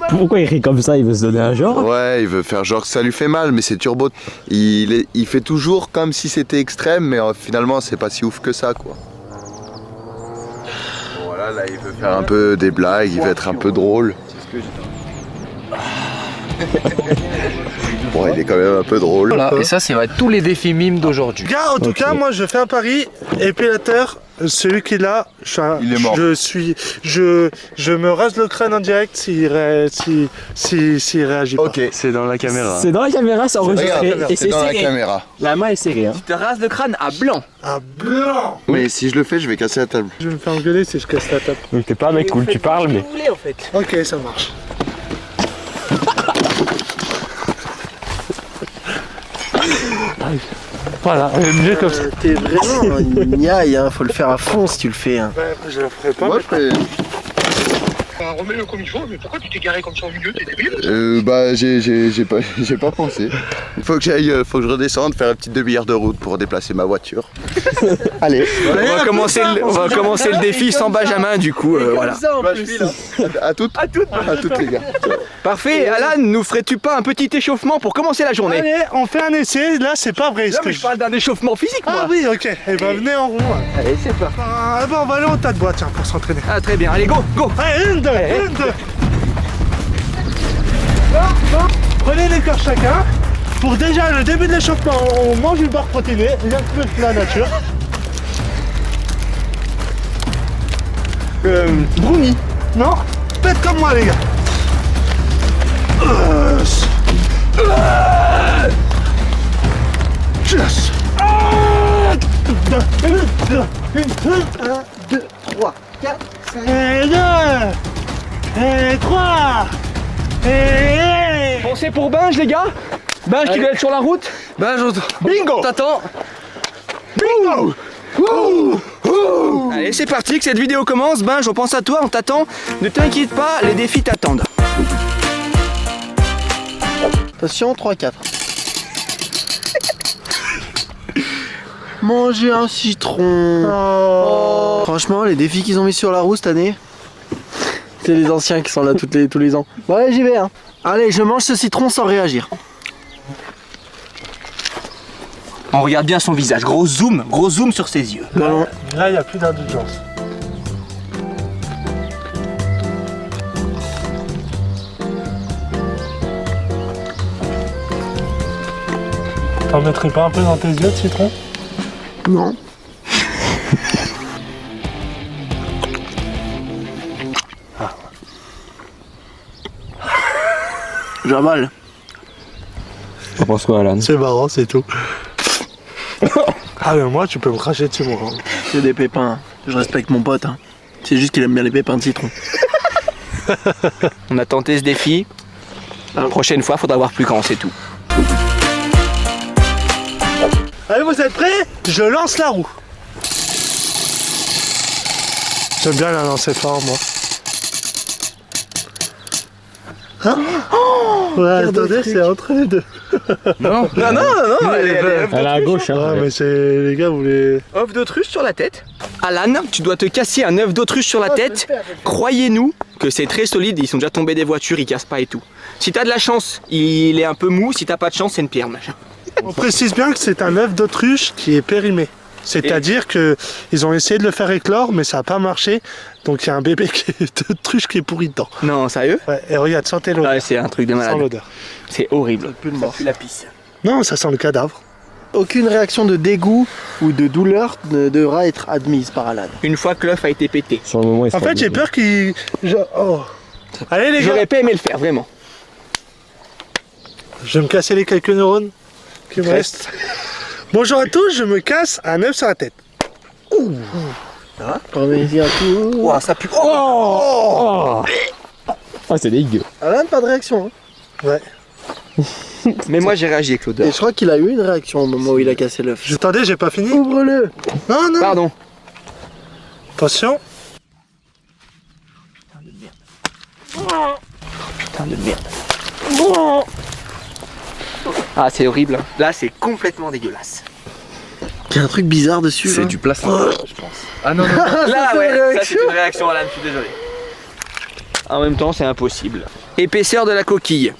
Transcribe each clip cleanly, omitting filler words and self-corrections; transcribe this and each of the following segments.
Pourquoi il rit comme ça? Il veut se donner un genre? Ouais, il veut faire genre que ça lui fait mal, mais c'est turbo. Il fait toujours comme si c'était extrême, mais finalement c'est pas si ouf que ça, quoi. Voilà, là il veut faire un peu des blagues, il veut être un peu drôle. Bon, il est quand même un peu drôle. Voilà, et ça, c'est tous les défis mimes d'aujourd'hui. Gars, en tout cas, moi je fais un pari, épilateur, celui qui l'a, Il est mort. je me rase le crâne en direct s'il réagit pas. Ok. C'est dans la caméra. C'est dans la caméra, c'est enregistré. Regarde, Et c'est c'est dans la serré. caméra. La main est serrée. Hein. Tu te rases le crâne à blanc. Ah blanc. Mais si je le fais, je vais casser la table. Je vais me faire engueuler si je casse la table. Donc t'es pas un mec cool, tu parles, mais. Vous voulez en fait. Ok, ça marche. Voilà, mieux comme ça. T'es vraiment une niaille, hein. Faut le faire à fond si tu le fais. Hein. Ouais, je le ferai pas. Moi, je fais... Remets-le comme il faut, mais pourquoi tu t'es garé comme ça au milieu? T'es débile? Bah, j'ai pas pensé. Faut que je redescende, faire une petite demi-heure de route pour déplacer ma voiture. Allez. On va commencer le défi sans Benjamin, du coup, voilà. Bah, je file, hein. À toutes les gars. Parfait, Alan, nous ferais-tu pas un petit échauffement pour commencer la journée? Allez, on fait un essai. Là, c'est pas vrai. Non, mais je parle d'un échauffement physique, moi. Ah oui, ok. Eh ben, venez en rond. Allez, c'est parti. Ah bon, on va aller au tas de bois, tiens, pour s'entraîner. Ah, très bien, allez, go, go. Allez, une, deux. Bon, prenez les corps chacun. Pour déjà le début de l'échauffement, on mange une barre protéinée, rien de plus que la nature. Brownie. Non, faites comme moi les gars. Yes. 1, 2, 3, 4, 5. Et 2. Et 3. Et... Pensez pour Benj, les gars. Benj, tu dois être sur la route. Benj, bingo. T'attends. Bingo. Allez, c'est parti, que cette vidéo commence. Benj, on pense à toi, on t'attend. Ne t'inquiète pas, les défis t'attendent. Attention, 3-4. Manger un citron. Oh. Franchement, les défis qu'ils ont mis sur la roue cette année, c'est les anciens qui sont là tous les ans. Bon, allez, j'y vais. Hein. Allez, je mange ce citron sans réagir. On regarde bien son visage. Gros zoom sur ses yeux. Non. Là, il n'y a plus d'indulgence. T'en mettrais pas un peu dans tes yeux de citron? Non. J'avale. T'en penses quoi, Alan? C'est marrant, c'est tout. Ah mais moi, tu peux me cracher dessus, moi. C'est des pépins. Je respecte mon pote. Hein. C'est juste qu'il aime bien les pépins de citron. On a tenté ce défi. La prochaine fois, faudra voir plus grand, c'est tout. Allez, vous êtes prêts? Je lance la roue. J'aime bien la lancer fort, moi. Hein? Ouais, attendez, c'est entre les deux. Non, elle Elle est à gauche, hein. Ouais, mais c'est... Les gars, vous les... œuf d'autruche sur la tête. Alan, tu dois te casser un œuf d'autruche sur la tête. Croyez-nous que c'est très solide, ils sont déjà tombés des voitures, ils cassent pas et tout. Si t'as de la chance, il est un peu mou, si t'as pas de chance, c'est une pierre. On précise bien que c'est un œuf d'autruche qui est périmé. C'est-à-dire qu'ils ont essayé de le faire éclore, mais ça n'a pas marché. Donc il y a un bébé d'autruche qui est pourri dedans. Non, sérieux? Ouais, et regarde, sentez l'odeur. Ouais, c'est un truc de Sans malade. l'odeur. C'est horrible. Ça pue le mort. la pisse. Non, ça sent le cadavre. Aucune réaction de dégoût ou de douleur ne devra être admise par Alan. Une fois que l'œuf a été pété. Sur le moment, il se En fait, j'ai peur qu'il... Oh. Allez les gars, J'aurais pas aimé le faire, vraiment. je vais me casser les quelques neurones qui me restent. Bonjour à tous, je me casse un œuf sur la tête. Prenez-y un coup. Ouah, ça pue. Oh, c'est dégueu. Alan, pas de réaction. Hein. Ouais. Mais moi j'ai réagi avec Et l'odeur. je crois qu'il a eu une réaction au moment où il a cassé l'œuf. Attendez, j'ai pas fini. Ouvre-le. Non, non. Pardon. Attention. Putain de merde. Ah, c'est horrible. Là, c'est complètement dégueulasse. Il y a un truc bizarre dessus. C'est là. du plastique, je pense. Ah non, non. Là, c'est ouais, une ça c'est réaction. une réaction, Alan, je suis désolé. En même temps, c'est impossible. Épaisseur de la coquille.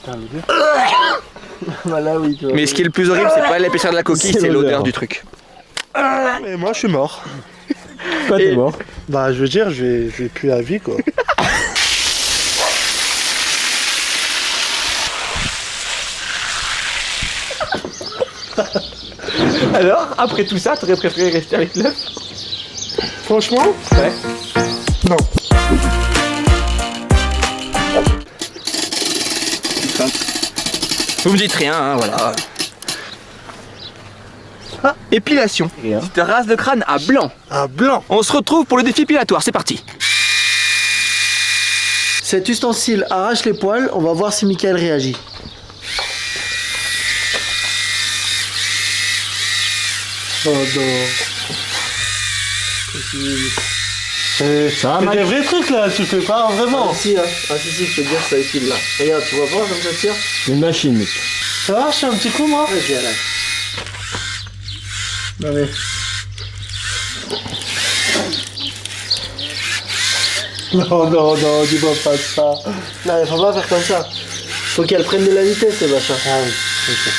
Voilà, oui, tu vois. Mais ce qui est le plus horrible, c'est pas l'épaisseur de la coquille, C'est c'est l'odeur l'odeur. du truc. Et moi, je suis mort. Toi, t'es mort. Bah, je veux dire, je vais plus la vie, quoi. Alors, après tout ça, t'aurais préféré rester avec l'œuf? Franchement, Ouais. non. Vous me dites rien, hein, voilà. Ah, épilation. Tu te rases le crâne à blanc. Un blanc. On se retrouve pour le défi épilatoire, c'est parti. Cet ustensile arrache les poils, on va voir si Mickaël réagit. Oh non. Ça va, Mais Mike? des vrais trucs là, tu fais pas vraiment. Ah si, hein. Ah si, je peux te dire ça épile là. Regarde, tu vois pas comme ça tire? Une machine, mec. Ça va, je fais un petit coup, moi. Vas-y, Alain. Non mais... Non, dis-moi pas ça. Non, il faut pas faire comme ça. Faut qu'elle prenne de la vitesse, ce machin. Ah oui, ok.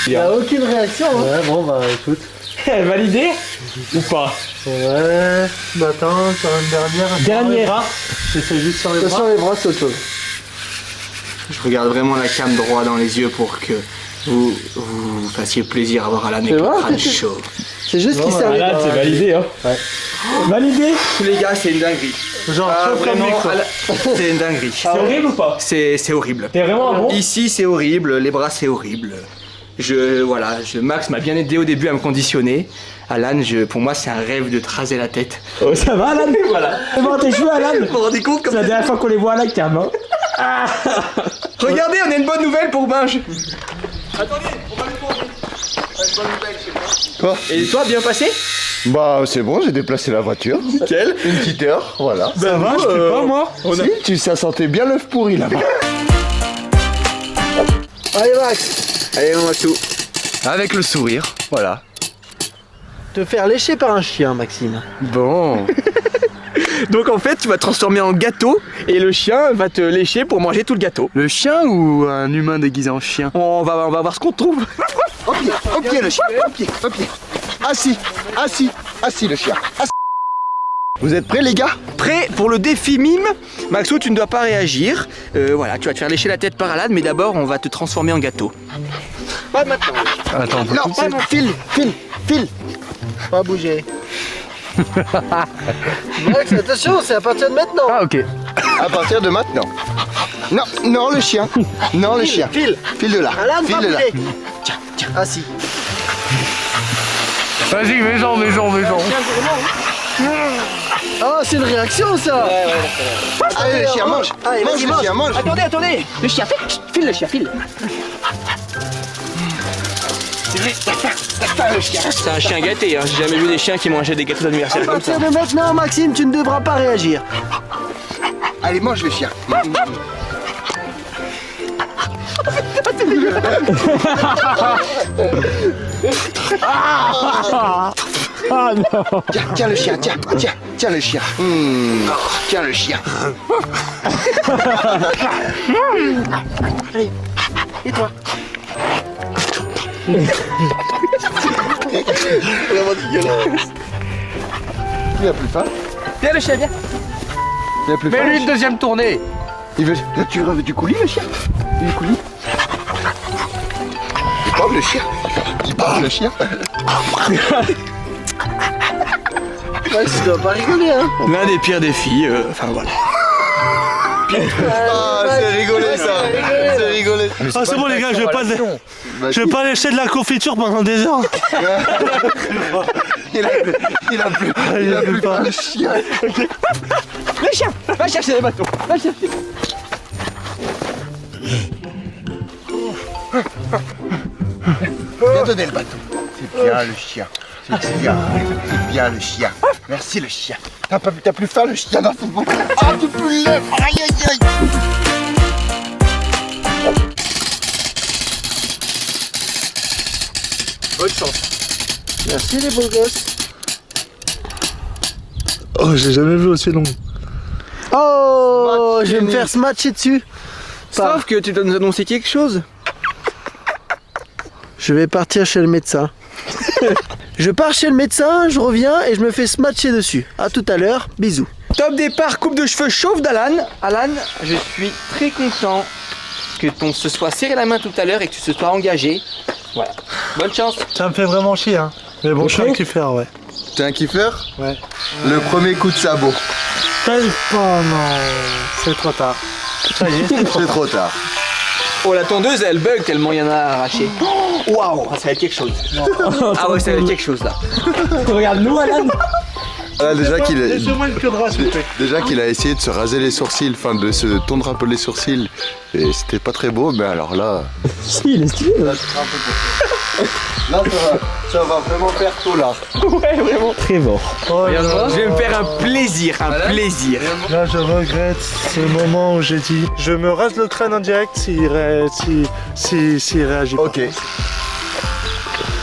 Il y a aucune réaction, hein. Ouais, bon, bah écoute. Validé ou pas? Ouais, bah attends, sur une dernière. Dernière. J'essaie juste sur les bras. Attention, les bras, c'est autre chose. Je regarde vraiment la cam droit dans les yeux pour que vous fassiez plaisir à voir Alan avec C'est le vrai crâne chaud. C'est juste qu'il s'est Là, c'est validé, hein. Ouais. Validé. Tous les gars, c'est une dinguerie. Genre, Ah, sauf comme vraiment, micro. c'est une dinguerie. C'est horrible ou pas? C'est horrible. T'es vraiment un bon? Ici, c'est horrible, les bras, c'est horrible. Max m'a bien aidé au début à me conditionner. Alan, pour moi, c'est un rêve de te raser la tête. Oh, ça va, Alan? Voilà. C'est bon, tes cheveux, Alan? Vous vous rendez compte C'est comme la dernière fois qu'on les voit à la cam, hein. Regardez, on a une bonne nouvelle pour Binge. Attendez, on va le prendre. On a une bonne nouvelle, je sais pas. Quoi? Et toi, bien passé? Bah c'est bon, j'ai déplacé la voiture. Nickel. Une petite heure, voilà. Ça va, je peux pas, moi. Si, ça sentait bien l'œuf pourri là-bas. Allez, Max, Allez, on va tout. Avec le sourire, voilà. te faire lécher par un chien, Maxime. Bon. Donc en fait, tu vas te transformer en gâteau et le chien va te lécher pour manger tout le gâteau. Le chien ou un humain déguisé en chien? On va voir ce qu'on trouve. Au pied le chien, au pied. Assis le chien. Assis. Vous êtes prêts les gars? Prêt pour le défi mime? Maxou, tu ne dois pas réagir. Voilà, tu vas te faire lécher la tête par Alan, mais d'abord on va te transformer en gâteau. Pas maintenant. Attends, Non, file. Pas bouger. Max, attention, c'est à partir de maintenant. ah ok. À partir de maintenant. Non le chien. Non le chien. File. File de là. Alan, File pas de là. bouger. Ah si. Vas-y, mets-en. Oh, c'est une réaction ça. Allez le chien, mange. Allez, Mange vas-y, le chien, mange. Attendez. Le chien, file le chien, file. C'est un chien gâté, hein. J'ai jamais vu des chiens qui mangeaient des gâteaux À d'anniversaire comme ça. partir de maintenant, Maxime, tu ne devras pas réagir. Allez, mange le chien. Ah non. Tiens le chien, tiens le chien. Tiens le chien. Allez, et toi? Il a plus faim. Viens le chien, viens. Il a plus faim. Fais-lui une deuxième tournée. Il veut. Tu veux du coulis le chien? Du coulis? Il parle le chien. Max, tu dois pas rigoler, hein. L'un des pires défis, enfin voilà. Ah, c'est rigolé ça. C'est rigolé. Ah, c'est bon, les gars, je vais pas lécher de la confiture pendant des heures. Il a plus faim le chien. Le chien, va chercher les bâtons, va chercher. Viens donner le bâton. C'est bien le chien. C'est bien le chien. Merci le chien. T'as plus faim le chien. Ah, tu peux le lèvre. Aïe. Bonne chance. Merci les beaux gosses. Oh, j'ai jamais vu aussi long. Oh, Oh, je vais me faire smatcher dessus. Sauf que tu dois nous annoncer quelque chose. Je vais partir chez le médecin. Je pars chez le médecin, je reviens et je me fais smatcher dessus. À tout à l'heure, bisous. Top départ, coupe de cheveux chauve d'Alan. Alan, je suis très content que ton se soit serré la main tout à l'heure et que tu te sois engagé. Voilà. Bonne chance. Ça me fait vraiment chier, hein. Mais bon, je suis un kiffeur, ouais. T'es un kiffeur? Ouais. Le premier coup de sabot. Oh non, c'est trop tard. Ça y est, c'est trop C'est tard. trop tard. Oh, la tondeuse, elle bug tellement il y en a arraché. Waouh, ça va être quelque chose. Ah ouais, ça va être quelque chose là. Regarde-nous, Alan. Ah, déjà qu'il a... Laissez-moi une queue de rat, s'il vous plaît. Déjà qu'il a essayé de se raser les sourcils, enfin de se tondre un peu les sourcils, et c'était pas très beau, mais alors là... Si, il est stylé. Là, ça va vraiment faire tout là. Ouais, vraiment. Très fort. Oh là là. Je vais me faire un plaisir, plaisir. Là, je regrette ce moment où j'ai dit je me rase le crâne en direct s'il réagit pas. Ok.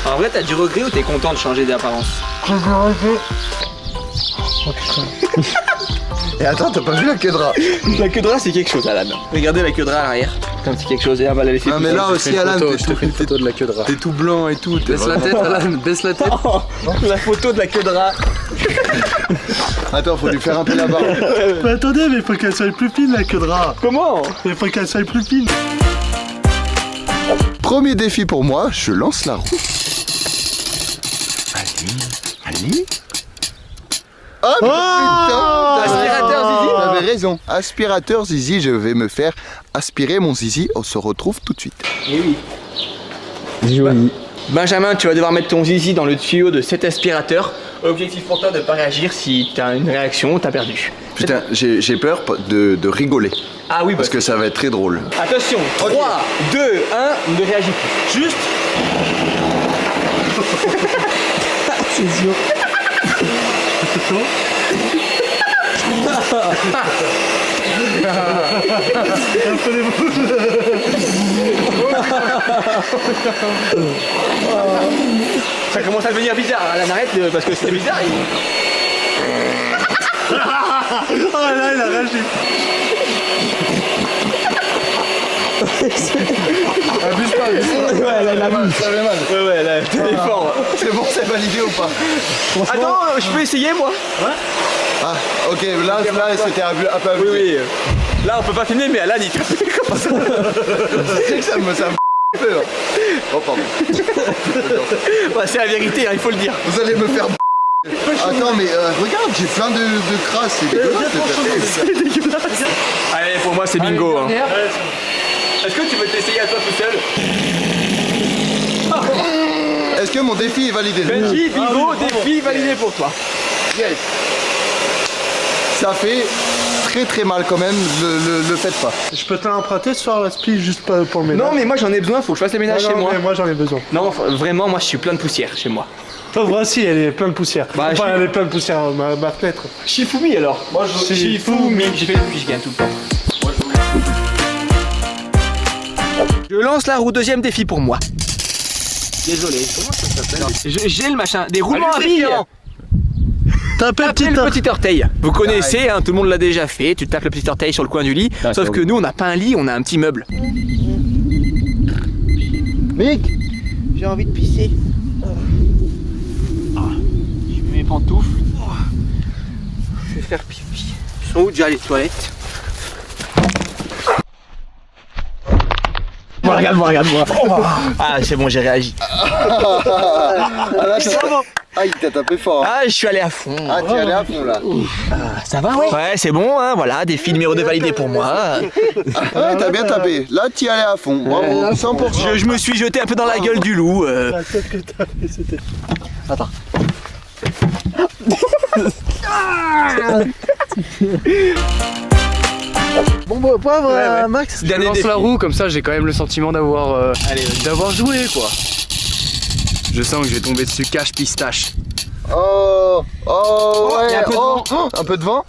En vrai, t'as du regret ou t'es content de changer d'apparence? Je me regrette. Oh putain. Et attends, t'as pas vu la queue de rat? La queue de rat, c'est quelque chose, Alan. Regardez la queue de rat à l'arrière. Comme c'est quelque chose, et on va la laisser. Non mais là aussi Alan, t'es tout blanc et tout. Baisse la tête, Alan, baisse la tête. La photo de la queue de rat. Attends, faut lui faire un peu la barbe. Mais attendez, mais il faut qu'elle soit plus fine la queue de rat. Comment? Il faut qu'elle soit plus fine. Premier défi pour moi, je lance la roue. Allez. Oh, mais putain, Aspirateur zizi. T'avais raison. Aspirateur zizi, je vais me faire aspirer mon zizi. On se retrouve tout de suite. Eh oui. Joli. Benjamin, tu vas devoir mettre ton zizi dans le tuyau de cet aspirateur. Objectif pour toi de ne pas réagir si t'as une réaction, t'as perdu. Putain, j'ai peur de rigoler. Ah oui, Parce que ça va être très drôle. attention, 3, 2, 1, ne réagis plus. Juste. C'est sûr. Ça commence à devenir bizarre. Alan, arrête parce que c'est bizarre. Oh là, il a réagi. Abuse pas. Ouais, là, il a vu. Ça fait mal. Ouais, là, t'es fort. C'est bon, c'est validé ou pas? Attends, je peux essayer moi? Ah, ok, là c'était un peu abusé. Oui. Là, on peut pas filmer, mais Alan, il fait comme ça. C'est que ça me fait peur. Oh, pardon. Ouais, c'est la vérité, hein, il faut le dire. Vous allez me faire. Attends, mais regarde, j'ai plein de crasses. C'est dégueulasse. Allez, pour moi, c'est bingo. Hein. Est-ce que tu veux t'essayer à toi tout seul? Est-ce que mon défi est validé? Benji, bingo, défi validé pour toi. Yes. Ça fait très mal quand même, le faites pas. Je peux te l'emprunter ce soir la spie juste pour le ménage. Non, mais moi j'en ai besoin, faut que je fasse le ménage chez moi. Mais moi j'en ai besoin. Non, vraiment, moi je suis plein de poussière chez moi. Toi voici, elle est pleine de poussière. Bah, Enfin, je- elle est pleine de poussière, ma fenêtre. Shifumi alors. Moi je Shifumi. J'ai fait depuis, je gagne tout le temps. Je lance la roue, deuxième défi pour moi. Désolé, comment ça s'appelle? J'ai le machin, des roulements à billes. Taper Tapez le petit orteil. Vous connaissez, hein, tout le monde l'a déjà fait. Tu tapes le petit orteil sur le coin du lit. Sauf que nous, on n'a pas un lit, on a un petit meuble. Mick, J'ai envie de pisser. Je mets mes pantoufles. Je vais faire pipi. Ils sont où déjà les toilettes? Regarde-moi. Ah, c'est bon, j'ai réagi. ah, il t'a tapé fort. Ah, je suis allé à fond. Ah, t'es allé à fond là. Ça va, ouais. Ouais, c'est bon, hein, voilà, défi numéro 2 validé pour moi. Ouais, t'as bien tapé. Là, t'y allais à fond. Bravo, 100%. Je me suis jeté un peu dans la gueule du loup. La tête que t'as fait, c'était. Bon, bah, poivre, Max. Je Dernier lance défi. la roue, comme ça j'ai quand même le sentiment d'avoir d'avoir joué quoi. Je sens que je vais tomber dessus cache pistache. Oh, ouais, y a un peu de vent. un peu de vent.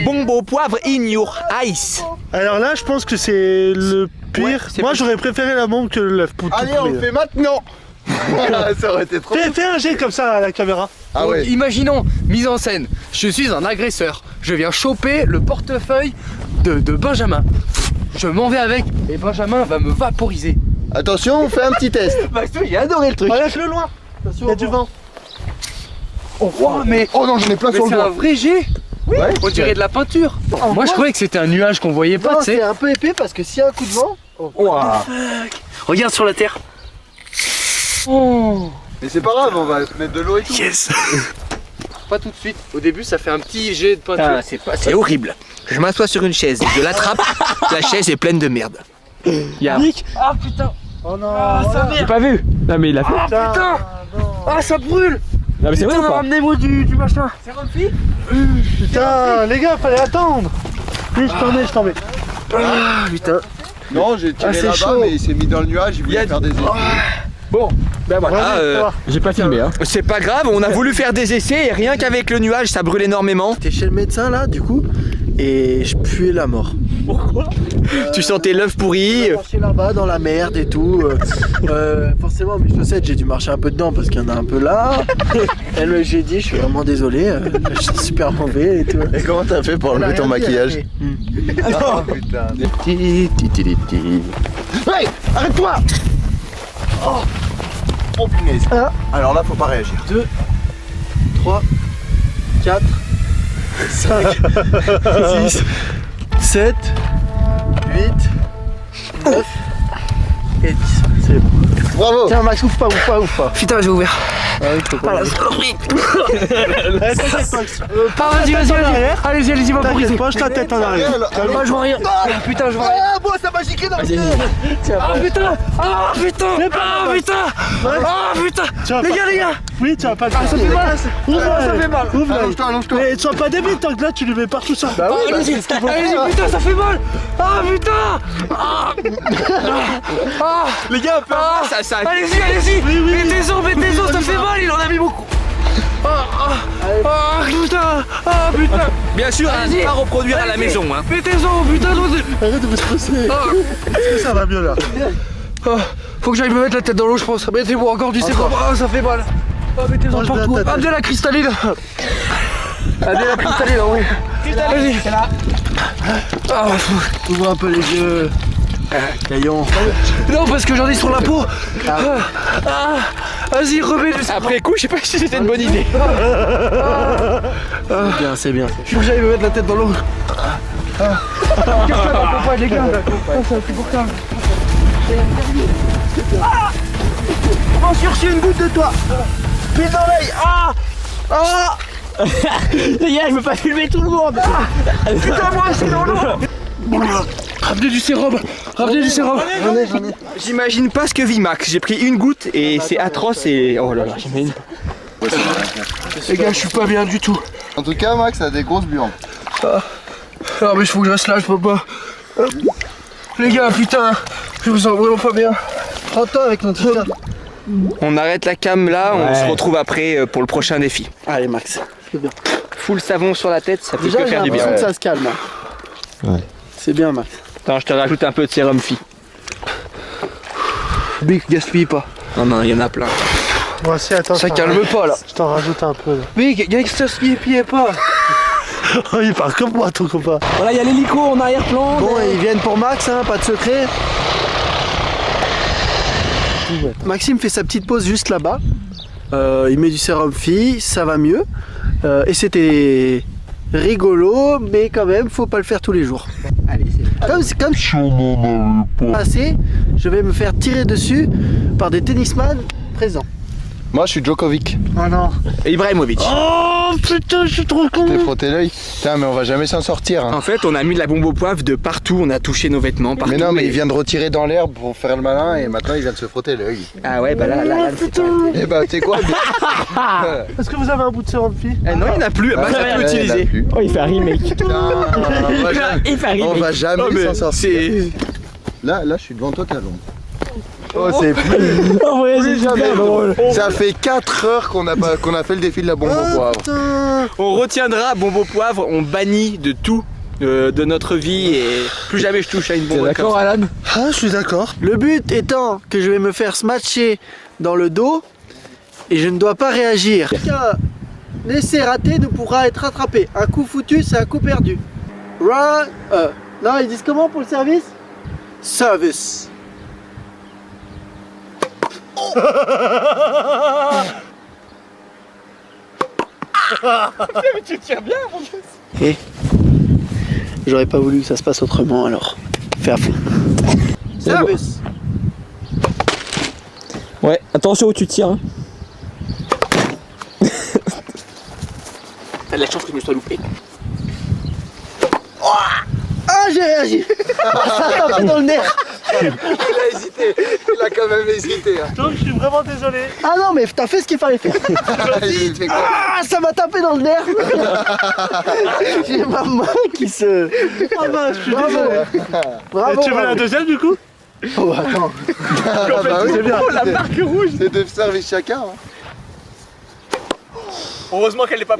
Bombo poivre in your ice. Alors là, je pense que c'est le pire. Ouais, c'est Moi, pas- j'aurais préféré la bombe que l'œuf. Allez, on le fait maintenant. Ça aurait été trop. Fais un jet comme ça à la caméra. Ah Donc, ouais. imaginons, mise en scène, je suis un agresseur, je viens choper le portefeuille de Benjamin. Je m'en vais avec et Benjamin va me vaporiser. Attention, on fait un petit test. Maxou, j'ai adoré le truc. Relâche-le loin. Il y a du vent. Oh, mais Oh non, j'en ai plein mais sur le c'est un doigt. vrai jet. Ouais. On dirait de la peinture. Moi je croyais que c'était un nuage qu'on voyait pas, Non, tu sais. c'est un peu épais parce que s'il y a un coup de vent. Regarde sur la terre. Oh. Mais c'est pas grave, on va mettre de l'eau et tout. Yes. Pas tout de suite. Au début ça fait un petit jet de peinture. C'est horrible. Je m'assois sur une chaise, je l'attrape, la chaise est pleine de merde. Ah putain. Oh non. J'ai pas vu. Non mais il a fait. Putain. Ah ça brûle. Non mais c'est vrai ou pas? Ramenez-moi du machin. C'est Rumpy. Putain, les gars, fallait attendre. Oui, je t'en mets. Ah putain. Non, j'ai tiré c'est là-bas, chaud. mais il s'est mis dans le nuage, il voulait faire des essais. Bon, ben voilà. Vas-y, ça va. J'ai pas filmé hein. C'est pas grave, on a voulu faire des essais et rien qu'avec le nuage ça brûle énormément. J'étais chez le médecin là, du coup, et je puais la mort. Tu sentais l'œuf pourri. J'ai marché là-bas dans la merde et tout. Forcément, mes chaussettes, j'ai dû marcher un peu dedans parce qu'il y en a un peu là. Elle, j'ai dit, je suis vraiment désolé, je suis super mauvais et tout. Et comment t'as fait pour On a enlever ton rien dit, maquillage? après. Oh putain. Hey, arrête-toi! Oh punaise. Ah. Alors là, faut pas réagir. 3, 4, 5, 6, 7, 8, 9 et 10. C'est bon. Bravo! Tiens, Max, ouvre pas. Putain j'ai ouvert. Ah oui, faut pas. Ah vas-y. Allez-y vaporiser. Penche ta tête en arrière. Ah je vois rien. Ah putain je vois rien. Ah, bon, ça m'a giqué dans le nez. Ah putain. Ah putain. Ah putain. Ah putain. Les gars. Oui, tu vas pas le faire. Ça fait mal. Ouvre-la, Ça fait mal. Ouvre-la. Allonge-toi, allonge-toi. Mais sois pas débile, tant que là tu lui mets partout ça. Bah oui, Allez-y putain ça fait mal. Ah putain. Ah. Les gars, peu importe, ça. Allez-y. Mettez-en, ça fait mal, il en a mis beaucoup. Ah putain. Bien sûr, à ne pas reproduire à la maison. Hein. Mettez-en, putain. Arrête de vous stresser. Ah. Est-ce que ça va mieux là? Ah, faut que j'aille me mettre la tête dans l'eau, je pense. Mettez-moi encore du sérum. Ah, ça fait mal. Ah, mettez-en Mange bien partout. ta tête. Amenez la cristalline. Amenez la cristalline, oui. Vas-y. Ah, ouvre un peu les yeux. Caillon. non, parce que j'en ai sur la peau. Vas-y, remets du sérum. Après coup, je sais pas si c'était une bonne idée. C'est bien. Faut que j'aille me mettre la tête dans l'eau. Qu'est-ce que ça pas, les gars? Ça c'est pour ça. On chercher une goutte de toi. Pile dans l'œil. Ah. Les gars, je veux pas filmer tout le monde. Putain, moi, c'est dans l'eau. Ramenez du sérum. J'en ai. J'imagine pas ce que vit Max. J'ai pris une goutte et c'est atroce et. Oh là là, j'imagine. Les gars, je suis pas bien du tout. En tout cas, Max a des grosses buandes. Ah, mais il faut que je reste là, je peux pas. Les gars, putain, je me sens vraiment pas bien. Prends-toi avec notre t-shirt. On arrête la cam là, on Ouais. se retrouve après pour le prochain défi. Allez, Max. C'est bien. Full savon sur la tête, ça peut Déjà, que j'ai faire du bien. l'impression que ça se calme. Ouais. C'est bien, Max. Attends, je te rajoute un peu de sérum fi. Big, gaspille pas. Non, il y en a plein. Moi aussi, attends. Ça je t'en calme rajoute- pas là. Je t'en rajoute un peu là. Big, gaspille pas. Oh, il parle comme moi, ton copain. Voilà, il y a l'hélico en arrière-plan. Bon, ils viennent pour Max, hein, pas de secret. Maxime fait sa petite pause juste là-bas. Il met du sérum fille, ça va mieux. Et c'était rigolo, mais quand même, faut pas le faire tous les jours. Comme si on en avait pas assez, je vais me faire tirer dessus par des tennisman présents. Moi, je suis Djokovic. Oh non. Et Ibrahimovic. Oh putain, je suis trop con. T'es frotté l'œil. Putain, mais on va jamais s'en sortir. Hein. En fait, on a mis de la bombe au poivre de partout, on a touché nos vêtements partout. Mais non, mais il vient de retirer dans l'herbe pour faire le malin et maintenant il vient de se frotter l'œil. Ah ouais, bah là, c'est pas... Eh bah, tu sais quoi? Est-ce que vous avez un bout de sérum fille? Non, il n'y en a plus, bah ça peut il utiliser. Oh, il fait un remake. Putain, Il fait un on remake. va jamais Oh, mais s'en sortir. c'est... Là, je suis devant toi, t'as l'ombre. Oh, c'est Oh, ouais, c'est super drôle. Ça fait 4 heures qu'on a fait le défi de la bombe au poivre. On retiendra bombe au poivre, on bannit de tout de notre vie et plus jamais je touche à une T'es bombe comme d'accord, ça. Alan? Ah, je suis d'accord. Le but étant que je vais me faire smatcher dans le dos et je ne dois pas réagir. essai raté ne pourra être rattrapé. Un coup foutu, c'est un coup perdu. Run. Non, ils disent comment pour le service? Service. Mais tu tires bien, mon Dieu. Et j'aurais pas voulu que ça se passe autrement, alors fais à fond. Service. Ouais, attention où tu tires. Hein. T'as de la chance que je me sois loupé. Ah, j'ai réagi. Ça a tapé dans le nerf. Il a hésité, il a quand même hésité. Hein. Donc je suis vraiment désolé. Ah non, mais t'as fait ce qu'il fallait faire. Ah, ça m'a tapé dans le nerf. J'ai ma main qui se... Ah bah, je suis Bravo. désolé. Bravo. Et tu veux la deuxième du coup? Oh, attends. C'est bien. Oh, la marque rouge. C'est deux services chacun. Hein. Heureusement qu'elle n'est pas